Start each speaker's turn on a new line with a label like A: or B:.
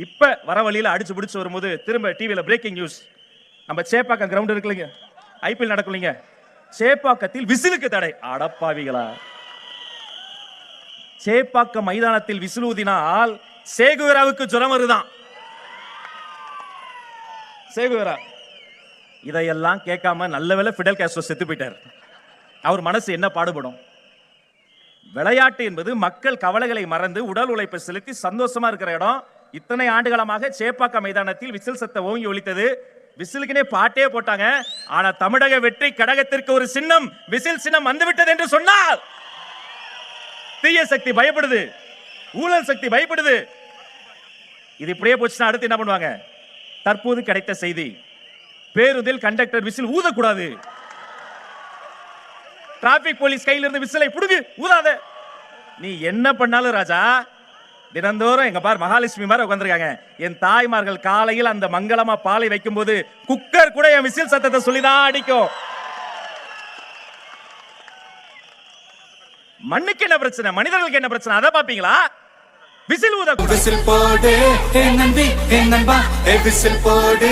A: இப்ப வர வழியில அடிச்சு பிடிச்சு வரும்போது திரும்ப டிவியில பிரேக்கிங் நியூஸ். நம்ம சேப்பாக்கம் கிரவுண்ட் இருக்குல்லைங்க, ஐபிஎல் நடக்கலைங்க, சேப்பாக்கத்தில் விசிலுக்கு தடை. அடப்பாவிகளா, சேப்பாக்கம் மைதானத்தில் விசில் ஊதினால் சேகுவேராவுக்கு ஜுரம் வருதான். சேகுவேரா இதையெல்லாம் கேட்காம நல்ல வேளை ஃபிடல் காஸ்ட்ரோ செத்து போயிட்டார். அவர் மனசு என்ன பாடுபடும்? விளையாட்டு என்பது மக்கள் கவலைகளை மறந்து உடல் உழைப்பை செலுத்தி சந்தோஷமா இருக்கிற இடம். இத்தனை ஆண்டுகளமாக சேப்பாக்கம் மைதானத்தில் விசில் சத்தம் ஓங்கி ஒலித்தது. விசிலுக்குனே பாட்டே போட்டாங்க. ஆனா தமிழக வெற்றி கழகத்திற்கு ஒரு சின்னம், விசில் சின்னம் வந்துவிட்டது என்று சொன்னால் தீய சக்தி பயப்படுது, ஊழல் சக்தி பயப்படுது. இது இப்படியே போச்சுன்னா அடுத்து என்ன பண்ணுவாங்க? தற்போது கிடைத்த செய்தி, பேருந்தில் கண்டக்டர் விசில் ஊதக்கூடாது. டிராபிக் போலீஸ் கையில் இருந்து விசிலை புடுங்கு, ஊதாத. நீ என்ன பண்ணாலும் ராஜா, தினந்தோறும் எங்க பார் மகாலட்சுமி மாதிரி உட்கார்ந்திருக்காங்க. என் தாய்மார்கள் காலையில் அந்த மங்களமா பாலை வைக்கும் போது குக்கர் கூட என் விசில் சத்தத்தை சொல்லிதான் அடிக்கும். மண்ணுக்கு என்ன பிரச்சனை, மனிதர்களுக்கு என்ன பிரச்சனை, அதை பாப்பீங்களா? விசில் ஊத, விசில் போடு நண்பி நண்பா, விசில் போடு.